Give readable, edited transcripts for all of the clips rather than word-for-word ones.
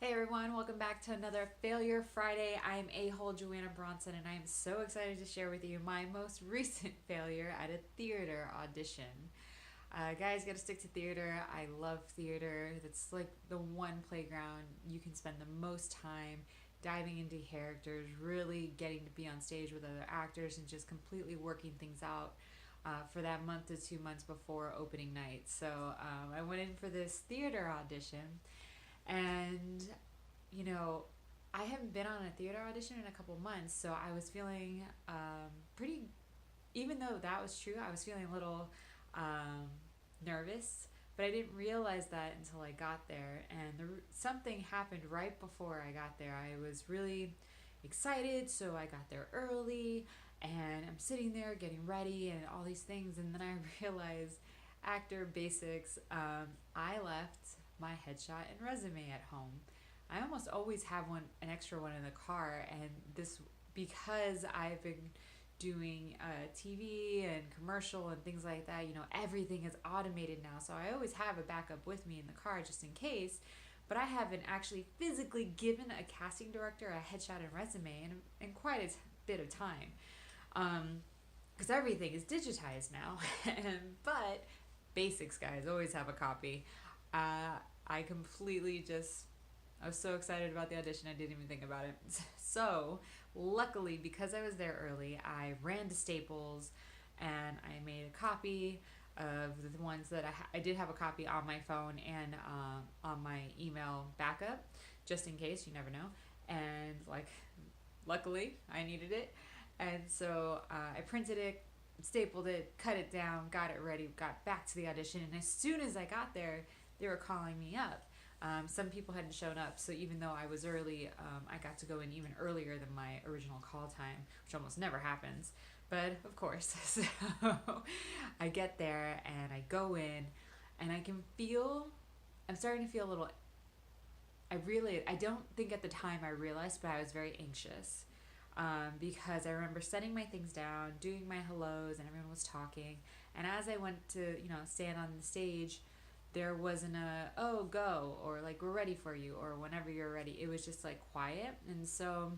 Hey everyone, welcome back to another Failure Friday. I'm A-hole Joanna Bronson and I am so excited to share with you my most recent failure at a theater audition. Guys, gotta stick to theater. I love theater. That's like the one playground you can spend the most time diving into characters, really getting to be on stage with other actors and just completely working things out for that month to 2 months before opening night. So I went in for this theater audition and you know, I haven't been on a theater audition in a couple months, so I was feeling pretty. Even though that was true, I was feeling a little um, nervous, but I didn't realize that until I got there. And something happened right before I got there. I was really excited, so I got there early, and I'm sitting there getting ready and all these things, and then I realized actor basics. I left my headshot and resume at home. I almost always have an extra one in the car, and this because I've been doing TV and commercial and things like that. Everything is automated now, so I always have a backup with me in the car just in case. But I haven't actually physically given a casting director a headshot and resume in quite a bit of time, because everything is digitized now. But basics, guys, always have a copy. I completely just I was so excited about the audition, I didn't even think about it. So, luckily, because I was there early, I ran to Staples and I made a copy of the ones that I did have a copy on my phone and on my email backup, just in case, you never know. And, like, luckily, I needed it. And so I printed it, stapled it, cut it down, got it ready, got back to the audition. And as soon as I got there, they were calling me up. Some people hadn't shown up, so even though I was early, I got to go in even earlier than my original call time, which almost never happens. But of course, so I get there and I go in, and I'm starting to feel a little. I don't think at the time I realized, but I was very anxious. Because I remember setting my things down, doing my hellos, and everyone was talking. And as I went to, stand on the stage, there wasn't a oh go or like we're ready for you or whenever you're ready. It was just like quiet, and so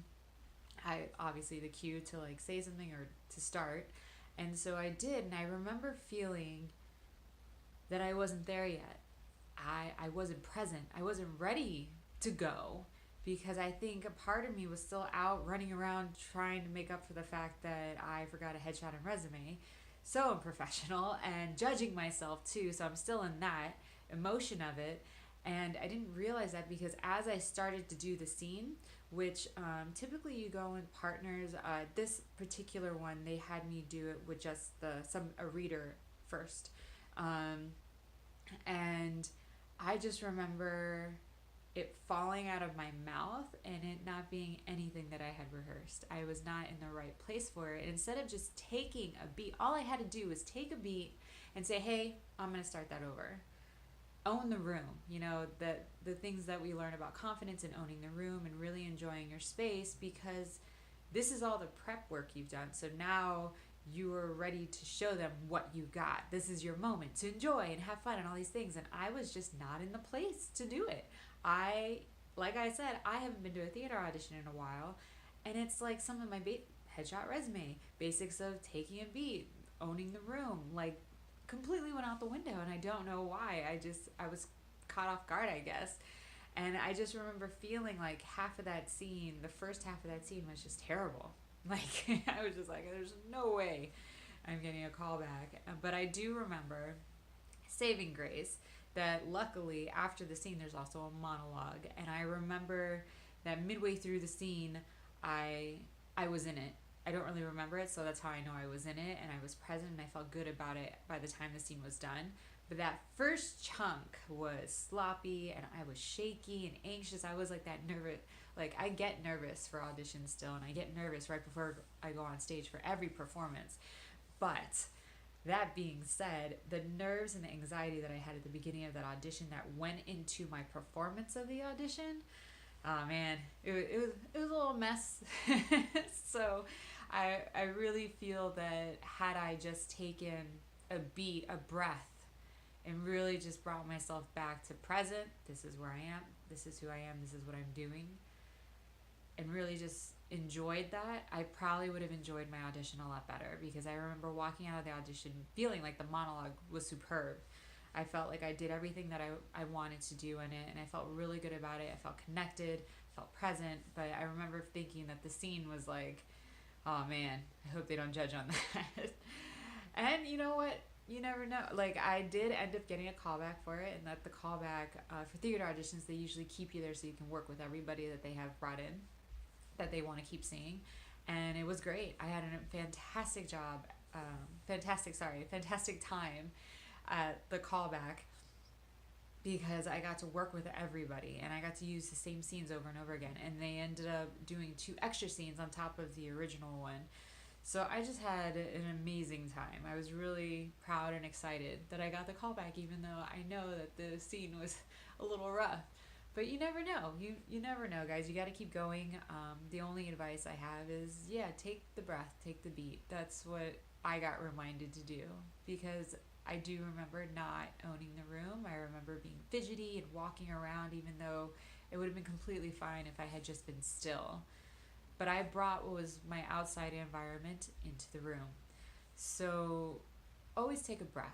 I obviously the cue to like say something or to start, and so I did, and I remember feeling that I wasn't there yet. I wasn't present. I wasn't ready to go because I think a part of me was still out running around trying to make up for the fact that I forgot a headshot and resume. So unprofessional and judging myself too. So I'm still in that emotion of it. And I didn't realize that because as I started to do the scene, which typically you go in partners, this particular one they had me do it with just a reader first, and I just remember it falling out of my mouth and it not being anything that I had rehearsed. I was not in the right place for it. And instead of just taking a beat, all I had to do was take a beat and say, "Hey, I'm going to start that over." Own the room. The things that we learn about confidence and owning the room and really enjoying your space, because this is all the prep work you've done. So now you are ready to show them what you got. This is your moment to enjoy and have fun and all these things. And I was just not in the place to do it. I, like I said, I haven't been to a theater audition in a while. And it's like some of my headshot resume, basics of taking a beat, owning the room, like completely went out the window. And I don't know why. I was caught off guard, I guess. And I just remember feeling like the first half of that scene was just terrible. Like, I was just like, there's no way I'm getting a call back. But I do remember saving grace that luckily after the scene there's also a monologue. And I remember that midway through the scene, I was in it. I don't really remember it, so that's how I know I was in it and I was present and I felt good about it by the time the scene was done. But that first chunk was sloppy and I was shaky and anxious. I was like that nervous. Like, I get nervous for auditions still, and I get nervous right before I go on stage for every performance. But that being said, the nerves and the anxiety that I had at the beginning of that audition that went into my performance of the audition, oh man, it was a little mess. So I really feel that had I just taken a breath, and really just brought myself back to present. This is where I am. this is who I am, this is what I'm doing, and really just enjoyed that, I probably would have enjoyed my audition a lot better, because I remember walking out of the audition feeling like the monologue was superb. I felt like I did everything that I wanted to do in it, and I felt really good about it. I felt connected, felt present, but I remember thinking that the scene was like, oh man, I hope they don't judge on that. And you know what? You never know. Like, I did end up getting a callback for it, and that the callback for theater auditions, they usually keep you there so you can work with everybody that they have brought in that they want to keep seeing. And it was great. I had a fantastic job, fantastic time at the callback, because I got to work with everybody and I got to use the same scenes over and over again. And they ended up doing 2 extra scenes on top of the original one. So I just had an amazing time. I was really proud and excited that I got the callback, even though I know that the scene was a little rough. But you never know. You never know, guys. You got to keep going. The only advice I have is, yeah, take the breath, take the beat. That's what I got reminded to do, because I do remember not owning the room. I remember being fidgety and walking around, even though it would have been completely fine if I had just been still. But I brought what was my outside environment into the room. So always take a breath.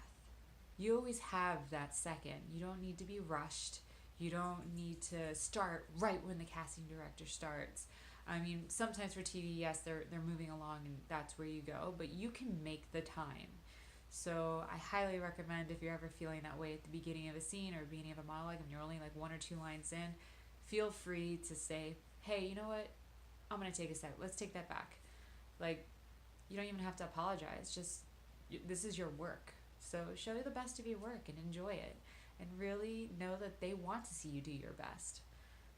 You always have that second. You don't need to be rushed. You don't need to start right when the casting director starts. I mean, sometimes for TV, yes, they're moving along and that's where you go, but you can make the time. So I highly recommend, if you're ever feeling that way at the beginning of a scene or beginning of a monologue and you're only like 1 or 2 lines in, feel free to say, hey, you know what? I'm going to take a step. Let's take that back. Like, you don't even have to apologize. Just, this is your work. So show the best of your work and enjoy it. And really know that they want to see you do your best.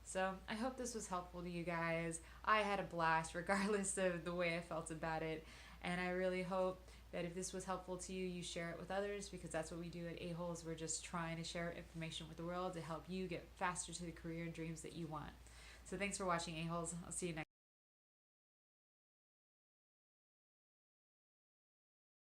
So I hope this was helpful to you guys. I had a blast regardless of the way I felt about it. And I really hope that if this was helpful to you, you share it with others, because that's what we do at A-Holes. We're just trying to share information with the world to help you get faster to the career and dreams that you want. So thanks for watching A-Holes. I'll see you next time.